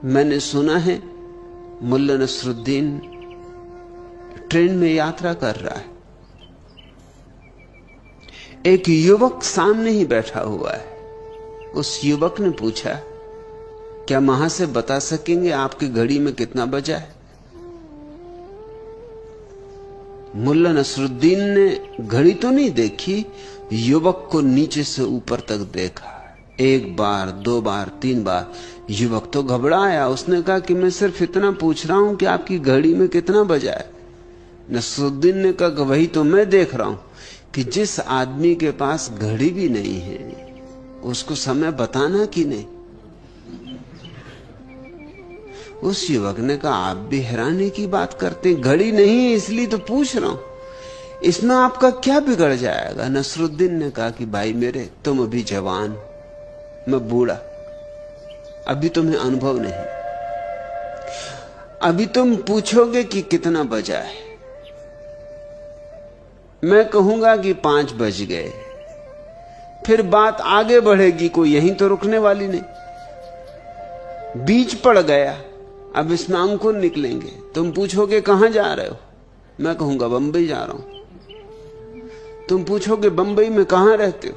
मैंने सुना है मुल्ला नसरुद्दीन ट्रेन में यात्रा कर रहा है। एक युवक सामने ही बैठा हुआ है। उस युवक ने पूछा, क्या वहां से बता सकेंगे आपकी घड़ी में कितना बजा है? मुल्ला नसरुद्दीन ने घड़ी तो नहीं देखी, युवक को नीचे से ऊपर तक देखा। एक बार, दो बार, तीन बार। युवक तो घबराया। उसने कहा कि मैं सिर्फ इतना पूछ रहा हूं कि आपकी घड़ी में कितना बजा है। नसरुद्दीन ने कहा कि वही तो मैं देख रहा हूं कि जिस आदमी के पास घड़ी भी नहीं है उसको समय बताना कि नहीं। उस युवक ने कहा, आप भी हैरानी की बात करते, घड़ी नहीं है इसलिए तो पूछ रहा हूं, इसमें आपका क्या बिगड़ जाएगा? नसरुद्दीन ने कहा कि भाई मेरे, तुम अभी जवान, मैं बूढ़ा, अभी तुम्हें अनुभव नहीं। अभी तुम पूछोगे कि कितना बजा है, मैं कहूंगा कि 5 बज गए, फिर बात आगे बढ़ेगी, कोई यहीं तो रुकने वाली नहीं। बीच पड़ गया, अब इसमें अंकुर निकलेंगे। तुम पूछोगे कहां जा रहे हो, मैं कहूंगा बंबई जा रहा हूं। तुम पूछोगे बंबई में कहां रहते हो।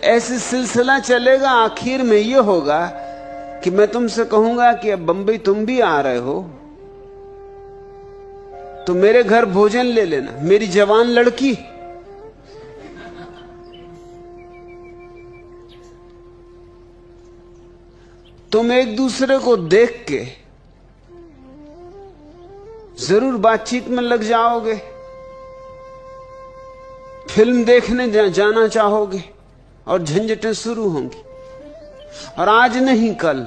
ऐसे सिलसिला चलेगा। आखिर में यह होगा कि मैं तुमसे कहूंगा कि अब बंबई तुम भी आ रहे हो तो मेरे घर भोजन ले लेना, मेरी जवान लड़की। तुम एक दूसरे को देख के जरूर बातचीत में लग जाओगे, फिल्म देखने जाना चाहोगे और झंझटें शुरू होंगी। और आज नहीं कल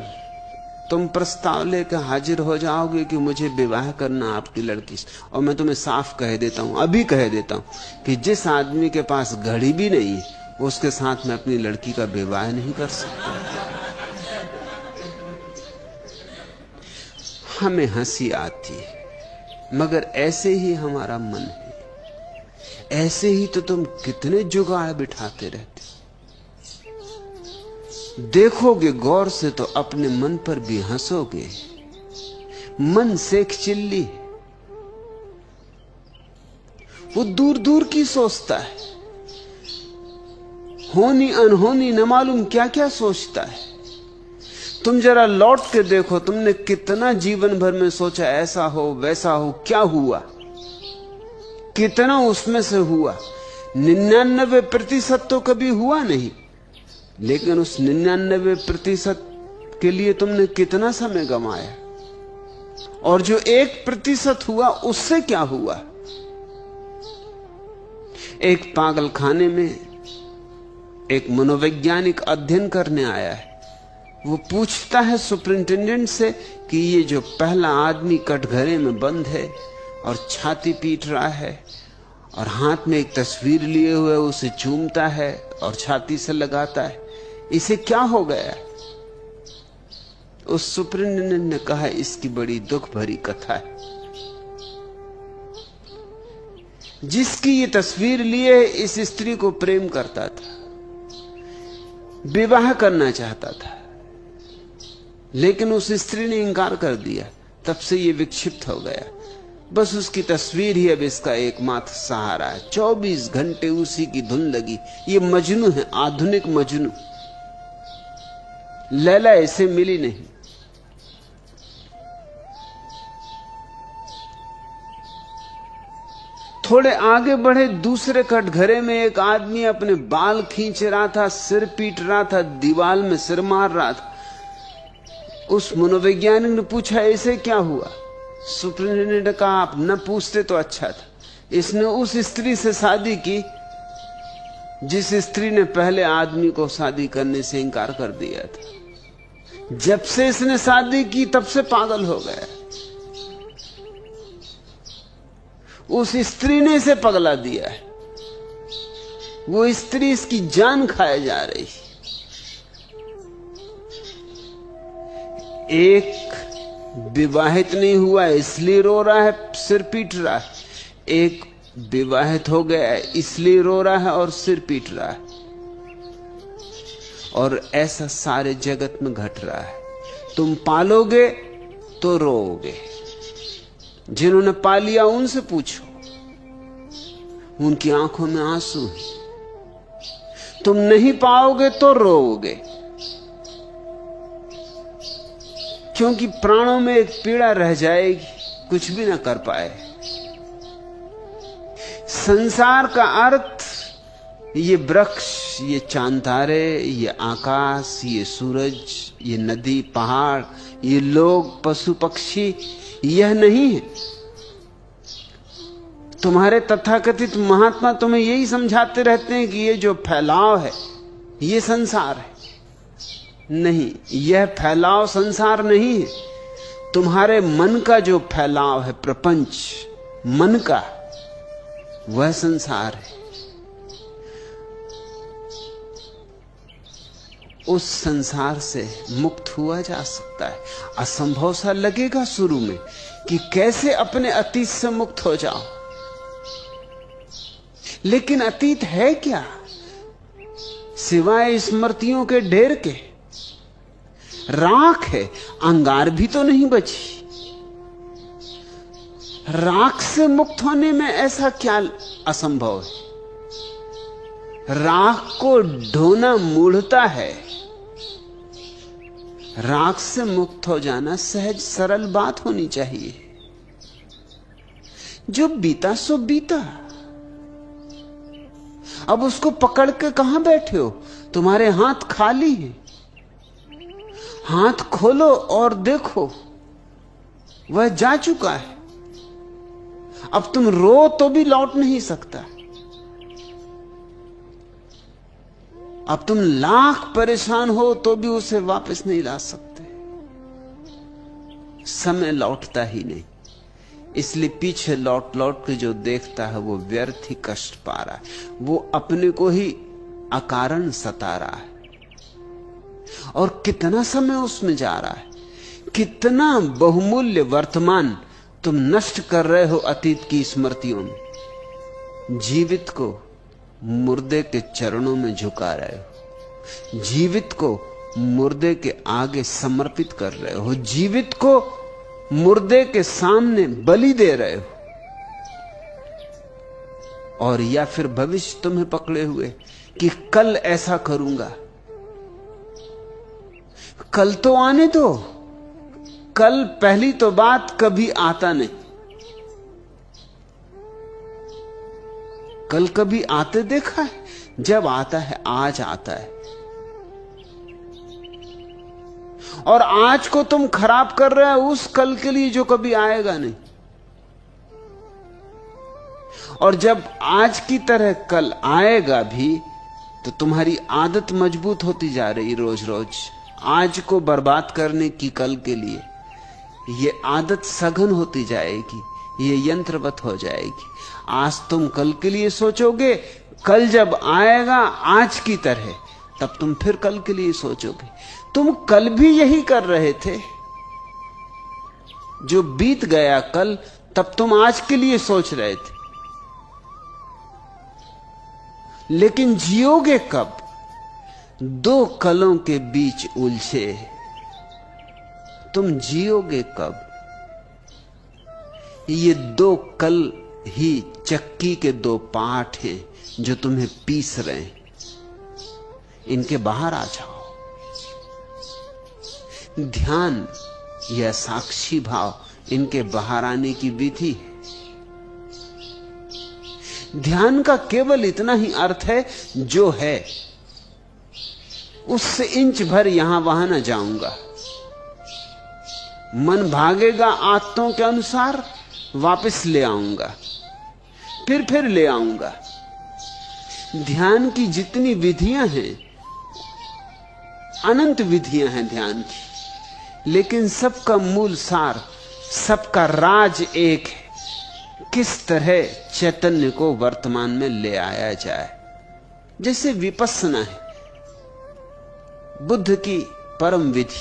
तुम प्रस्ताव लेकर हाजिर हो जाओगे कि मुझे विवाह करना आपकी लड़की से। और मैं तुम्हें साफ कह देता हूं, अभी कह देता हूं कि जिस आदमी के पास घड़ी भी नहीं है उसके साथ मैं अपनी लड़की का विवाह नहीं कर सकता। हमें हंसी आती है मगर ऐसे ही हमारा मन है। ऐसे ही तो तुम कितने जुगाड़ बिठाते रहते हो। देखोगे गौर से तो अपने मन पर भी हंसोगे। मन शेख चिल्ली, वो दूर दूर की सोचता है, होनी अनहोनी न मालूम क्या क्या सोचता है। तुम जरा लौट के देखो, तुमने कितना जीवन भर में सोचा ऐसा हो वैसा हो, क्या हुआ? कितना उसमें से हुआ? 99% तो कभी हुआ नहीं। लेकिन उस 99% के लिए तुमने कितना समय गंवाया? और जो 1% हुआ उससे क्या हुआ? एक पागल खाने में एक मनोवैज्ञानिक अध्ययन करने आया है। वो पूछता है सुपरिंटेंडेंट से कि ये जो पहला आदमी कटघरे में बंद है और छाती पीट रहा है और हाथ में एक तस्वीर लिए हुए उसे चूमता है और छाती से लगाता है, इसे क्या हो गया? उस सुपरिंटेंडेंट ने कहा, इसकी बड़ी दुख भरी कथा है। जिसकी ये तस्वीर लिए इस स्त्री को प्रेम करता था, विवाह करना चाहता था, लेकिन उस स्त्री ने इंकार कर दिया। तब से ये विक्षिप्त हो गया। बस उसकी तस्वीर ही अब इसका एकमात्र सहारा है। 24 घंटे उसी की धुन लगी। ये मजनू है, आधुनिक मजनू। लैला इसे मिली नहीं। थोड़े आगे बढ़े, दूसरे कटघरे में एक आदमी अपने बाल खींच रहा था, सिर पीट रहा था, दीवार में सिर मार रहा था। उस मनोवैज्ञानिक ने पूछा, इसे क्या हुआ? सुपरिंटेंडेंट ने कहा, आप न पूछते तो अच्छा था। इसने उस स्त्री से शादी की जिस स्त्री ने पहले आदमी को शादी करने से इंकार कर दिया था। जब से इसने शादी की तब से पागल हो गया। उस स्त्री ने इसे पगला दिया है। वो स्त्री इसकी जान खाए जा रही। एक विवाहित नहीं हुआ इसलिए रो रहा है, सिर पीट रहा है। एक विवाहित हो गया है इसलिए रो रहा है और सिर पीट रहा है। और ऐसा सारे जगत में घट रहा है। तुम पालोगे तो रोओगे। जिन्होंने पा लिया उनसे पूछो, उनकी आंखों में आंसू हैं। तुम नहीं पाओगे तो रोओगे, क्योंकि प्राणों में एक पीड़ा रह जाएगी, कुछ भी ना कर पाए। संसार का अर्थ ये वृक्ष, ये चांद तारे, ये आकाश, ये सूरज, ये नदी, पहाड़, ये लोग, पशु पक्षी, यह नहीं है। तुम्हारे तथाकथित महात्मा तुम्हें यही समझाते रहते हैं कि ये जो फैलाव है ये संसार है। नहीं, यह फैलाव संसार नहीं है। तुम्हारे मन का जो फैलाव है, प्रपंच मन का, वह संसार है। उस संसार से मुक्त हुआ जा सकता है। असंभव सा लगेगा शुरू में कि कैसे अपने अतीत से मुक्त हो जाओ, लेकिन अतीत है क्या सिवाय स्मृतियों के ढेर के? राख है, अंगार भी तो नहीं बची। राख से मुक्त होने में ऐसा क्या असंभव है? राख को ढोना मूढ़ता है। राख से मुक्त हो जाना सहज सरल बात होनी चाहिए। जो बीता सो बीता, अब उसको पकड़ के कहां बैठे हो? तुम्हारे हाथ खाली हैं। हाथ खोलो और देखो, वह जा चुका है। अब तुम रो तो भी लौट नहीं सकता। अब तुम लाख परेशान हो तो भी उसे वापस नहीं ला सकते। समय लौटता ही नहीं, इसलिए पीछे लौट लौट के जो देखता है वो व्यर्थ ही कष्ट पा रहा है। वो अपने को ही अकारण सता रहा है। और कितना समय उसमें जा रहा है, कितना बहुमूल्य वर्तमान तुम नष्ट कर रहे हो अतीत की स्मृतियों में। जीवित को मुर्दे के चरणों में झुका रहे हो, जीवित को मुर्दे के आगे समर्पित कर रहे हो, जीवित को मुर्दे के सामने बलि दे रहे हो। और या फिर भविष्य तुम्हें पकड़े हुए कि कल ऐसा करूंगा। कल तो आने दो। कल पहली तो बात कभी आता नहीं। कल कभी आते देखा है? जब आता है आज आता है। और आज को तुम खराब कर रहे हो उस कल के लिए जो कभी आएगा नहीं। और जब आज की तरह कल आएगा भी तो तुम्हारी आदत मजबूत होती जा रही रोज रोज आज को बर्बाद करने की कल के लिए। ये आदत सघन होती जाएगी, ये यंत्रवत हो जाएगी। आज तुम कल के लिए सोचोगे, कल जब आएगा आज की तरह तब तुम फिर कल के लिए सोचोगे। तुम कल भी यही कर रहे थे। जो बीत गया कल, तब तुम आज के लिए सोच रहे थे। लेकिन जियोगे कब? दो कलों के बीच उलझे तुम जियोगे कब? ये दो कल ही चक्की के दो पार्ट हैं जो तुम्हें पीस रहे हैं। इनके बाहर आ जाओ। ध्यान या साक्षी भाव इनके बाहर आने की विधि है। ध्यान का केवल इतना ही अर्थ है, जो है उससे इंच भर यहां वहां न जाऊंगा। मन भागेगा आदतों के अनुसार, वापस ले आऊंगा, फिर ले आऊंगा। ध्यान की जितनी विधियां हैं, अनंत विधियां हैं ध्यान की, लेकिन सबका मूल सार, सबका राज एक है। किस तरह चैतन्य को वर्तमान में ले आया जाए। जैसे विपस्सना है, बुद्ध की परम विधि।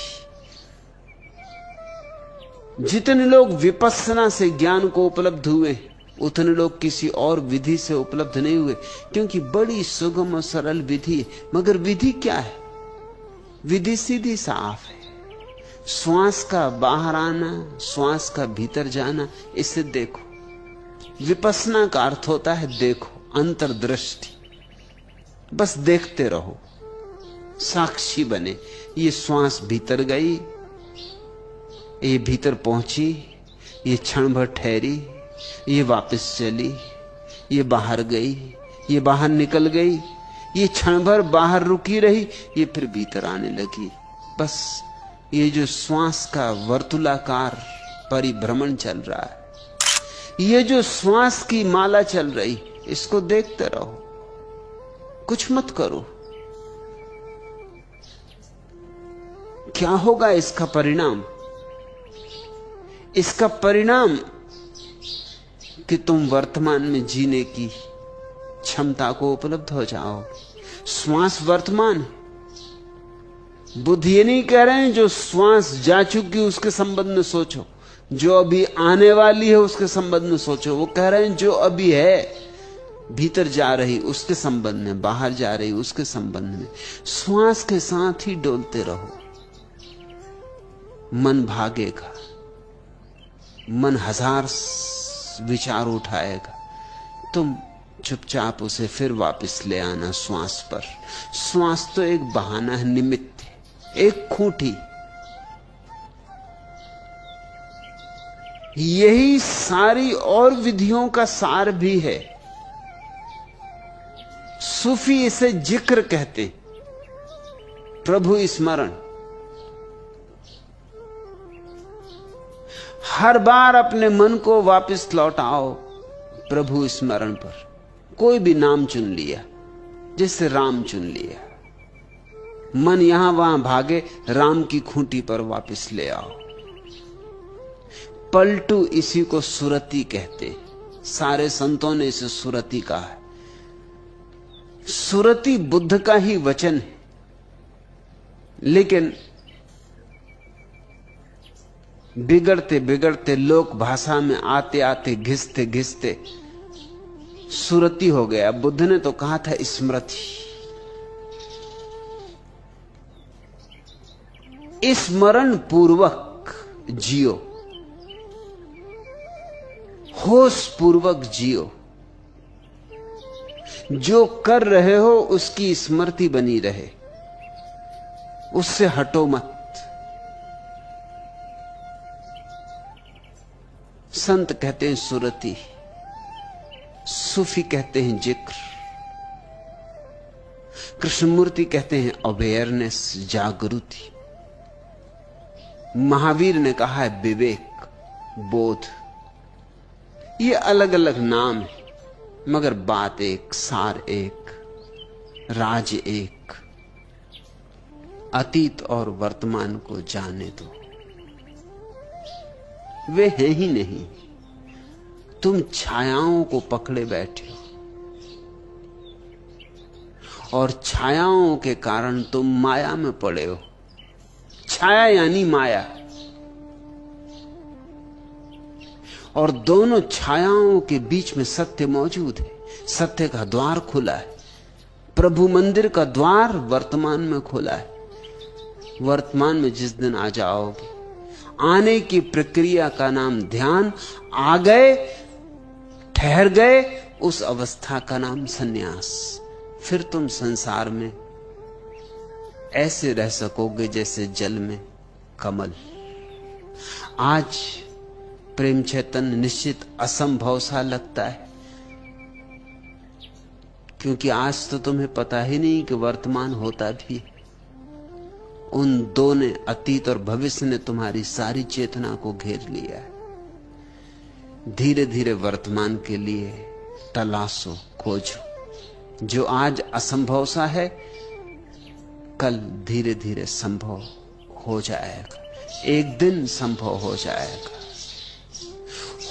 जितने लोग विपस्सना से ज्ञान को उपलब्ध हुए, उतने लोग किसी और विधि से उपलब्ध नहीं हुए, क्योंकि बड़ी सुगम और सरल विधि है। मगर विधि क्या है? विधि सीधी साफ है। श्वास का बाहर आना, श्वास का भीतर जाना, इसे देखो। विपश्यना का अर्थ होता है देखो, अंतर्दृष्टि। बस देखते रहो, साक्षी बने। ये श्वास भीतर गई, ये भीतर पहुंची, ये क्षण भर ठहरी, ये वापस चली, ये बाहर गई, ये बाहर निकल गई, ये क्षण भर बाहर रुकी रही, ये फिर भीतर आने लगी। बस ये जो श्वास का वर्तुलाकार परिभ्रमण चल रहा है, ये जो श्वास की माला चल रही, इसको देखते रहो, कुछ मत करो। क्या होगा इसका परिणाम? इसका परिणाम कि तुम वर्तमान में जीने की क्षमता को उपलब्ध हो जाओ। श्वास वर्तमान है। बुद्ध ये नहीं कह रहे हैं जो श्वास जा चुकी उसके संबंध में सोचो, जो अभी आने वाली है उसके संबंध में सोचो। वो कह रहे हैं जो अभी है, भीतर जा रही उसके संबंध में, बाहर जा रही उसके संबंध में। श्वास के साथ ही डोलते रहो। मन भागेगा, मन हजार विचार उठाएगा, तुम चुपचाप उसे फिर वापस ले आना श्वास पर। श्वास तो एक बहाना है, निमित्त है, एक खूंटी। यही सारी और विधियों का सार भी है। सूफी इसे जिक्र कहते, प्रभु स्मरण। हर बार अपने मन को वापस लौटाओ प्रभु स्मरण पर। कोई भी नाम चुन लिया, जैसे राम चुन लिया, मन यहां वहां भागे, राम की खूंटी पर वापस ले आओ। पलटू इसी को सुरति कहते, सारे संतों ने इसे सुरति कहा है। सुरति बुद्ध का ही वचन है, लेकिन बिगड़ते बिगड़ते लोक भाषा में आते आते घिसते घिसते सुरति हो गया। बुद्ध ने तो कहा था स्मृति। स्मरण पूर्वक जियो, होश पूर्वक जियो। जो कर रहे हो उसकी स्मृति बनी रहे, उससे हटो मत। संत कहते हैं सुरति, सूफी कहते हैं जिक्र, कृष्णमूर्ति कहते हैं अवेयरनेस, जागृति। महावीर ने कहा है विवेक, बोध। ये अलग अलग नाम है, मगर बात एक, सार एक, राज एक। अतीत और वर्तमान को जाने दो, वे हैं ही नहीं। तुम छायाओं को पकड़े बैठे हो, और छायाओं के कारण तुम माया में पड़े हो। छाया यानी माया, और दोनों छायाओं के बीच में सत्य मौजूद है। सत्य का द्वार खुला है। प्रभु मंदिर का द्वार वर्तमान में खुला है। वर्तमान में जिस दिन आ जाओगे, आने की प्रक्रिया का नाम ध्यान। आ गए, ठहर गए, उस अवस्था का नाम सन्यास। फिर तुम संसार में ऐसे रह सकोगे जैसे जल में कमल। आज प्रेम चैतन्य निश्चित असंभव सा लगता है, क्योंकि आज तो तुम्हें पता ही नहीं कि वर्तमान होता भी। उन दो ने, अतीत और भविष्य ने, तुम्हारी सारी चेतना को घेर लिया है। धीरे धीरे वर्तमान के लिए तलाशो, खोजो। जो आज असंभव सा है, कल धीरे धीरे संभव हो जाएगा। एक दिन संभव हो जाएगा।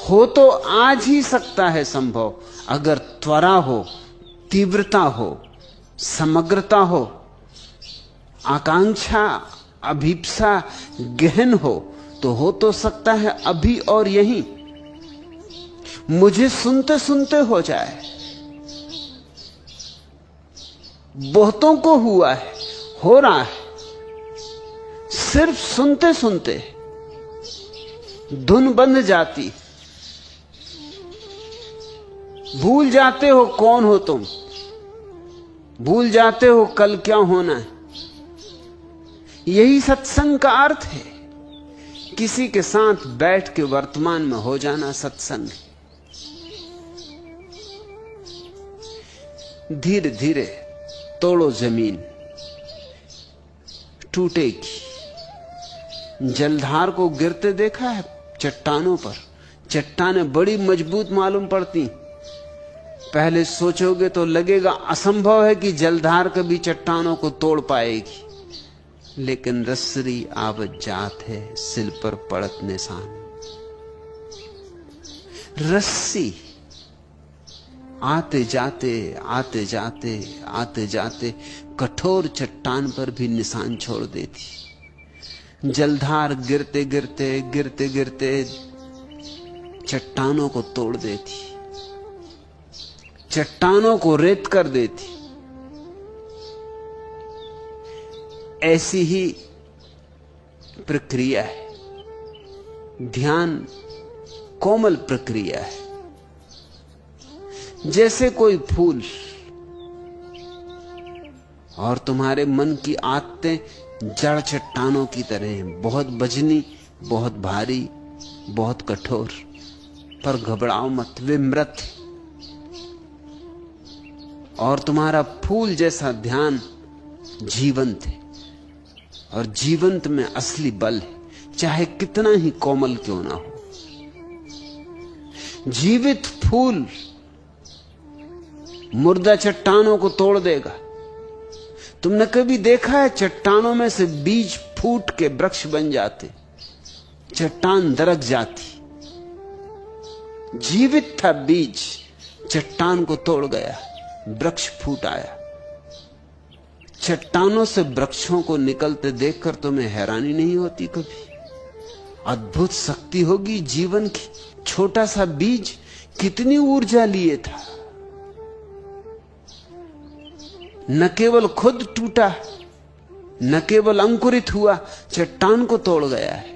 हो तो आज ही सकता है संभव, अगर त्वरा हो, तीव्रता हो, समग्रता हो, आकांक्षा, अभिप्सा गहन हो तो सकता है अभी और यहीं। मुझे सुनते सुनते हो जाए। बहुतों को हुआ है, हो रहा है। सिर्फ सुनते सुनते धुन बंध जाती, भूल जाते हो कौन हो तुम, भूल जाते हो कल क्या होना है। यही सत्संग का अर्थ है। किसी के साथ बैठ के वर्तमान में हो जाना सत्संग है। धीरे धीरे तोड़ो जमीन, टूटेगी। जलधार को गिरते देखा है चट्टानों पर। चट्टानें बड़ी मजबूत मालूम पड़ती, पहले सोचोगे तो लगेगा असंभव है कि जलधार कभी चट्टानों को तोड़ पाएगी, लेकिन रस्सरी आवत जात है सिल पर पड़त निशान। रस्सी आते जाते आते जाते आते जाते कठोर चट्टान पर भी निशान छोड़ देती। जलधार गिरते गिरते गिरते गिरते चट्टानों को तोड़ देती, चट्टानों को रेत कर देती। ऐसी ही प्रक्रिया है। ध्यान कोमल प्रक्रिया है, जैसे कोई फूल। और तुम्हारे मन की आदतें जड़ चट्टानों की तरह हैं, बहुत वजनी, बहुत भारी, बहुत कठोर। पर घबराओ मत, वे मृत हैं। और तुम्हारा फूल जैसा ध्यान जीवंत है, और जीवंत में असली बल है, चाहे कितना ही कोमल क्यों ना हो। जीवित फूल मुर्दा चट्टानों को तोड़ देगा। तुमने कभी देखा है चट्टानों में से बीज फूट के वृक्ष बन जाते, चट्टान दरक जाती। जीवित था बीज, चट्टान को तोड़ गया, वृक्ष फूट आया। चट्टानों से वृक्षों को निकलते देखकर तुम्हें हैरानी नहीं होती कभी? अद्भुत शक्ति होगी जीवन की। छोटा सा बीज कितनी ऊर्जा लिए था। न केवल खुद टूटा, न केवल अंकुरित हुआ, चट्टान को तोड़ गया है।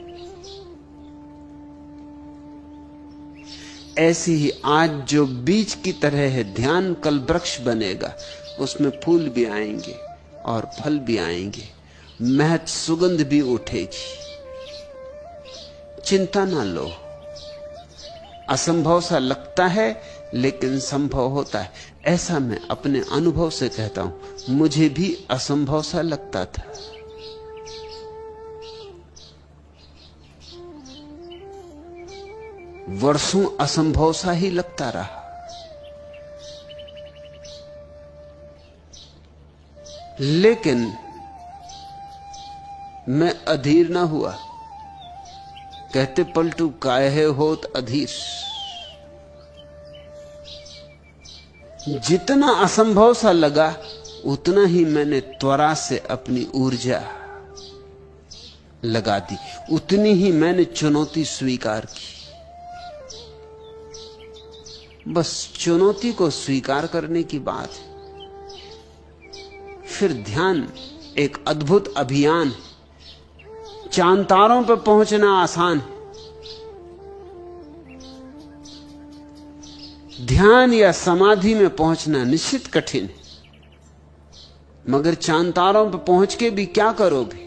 ऐसी ही आज जो बीज की तरह है ध्यान, कल वृक्ष बनेगा। उसमें फूल भी आएंगे और फल भी आएंगे, महक सुगंध भी उठेगी। चिंता ना लो। असंभव सा लगता है लेकिन संभव होता है, ऐसा मैं अपने अनुभव से कहता हूं। मुझे भी असंभव सा लगता था, वर्षों असंभव सा ही लगता रहा, लेकिन मैं अधीर ना हुआ। कहते पलटू काहे होत अधीर। जितना असंभव सा लगा उतना ही मैंने त्वरा से अपनी ऊर्जा लगा दी, उतनी ही मैंने चुनौती स्वीकार की। बस चुनौती को स्वीकार करने की बात है। फिर ध्यान एक अद्भुत अभियान है। चांद तारों पर पहुंचना आसान है, ध्यान या समाधि में पहुंचना निश्चित कठिन है। मगर चांद तारों पर पहुंच के भी क्या करोगे?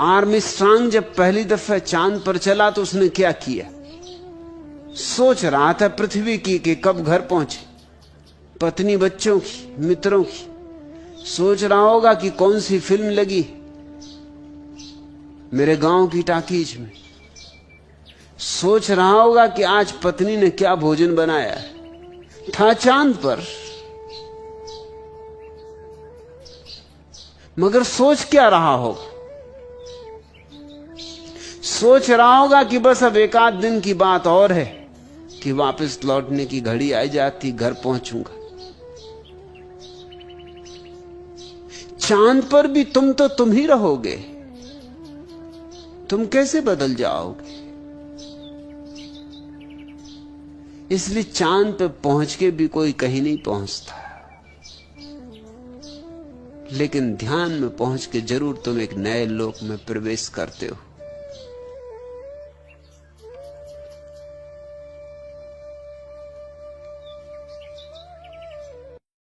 आर्मस्ट्रांग जब पहली दफा चांद पर चला तो उसने क्या किया? सोच रहा था पृथ्वी की कि कब घर पहुंचे, पत्नी, बच्चों की, मित्रों की। सोच रहा होगा कि कौन सी फिल्म लगी मेरे गांव की टाकीज में। सोच रहा होगा कि आज पत्नी ने क्या भोजन बनाया है। था चांद पर, मगर सोच क्या रहा होगा? सोच रहा होगा कि बस अब एक आध दिन की बात और है कि वापस लौटने की घड़ी आई जाती, घर पहुंचूंगा। चांद पर भी तुम तो तुम ही रहोगे, तुम कैसे बदल जाओगे? इसलिए चांद पे पहुंच के भी कोई कहीं नहीं पहुंचता। लेकिन ध्यान में पहुंच के जरूर तुम एक नए लोक में प्रवेश करते हो।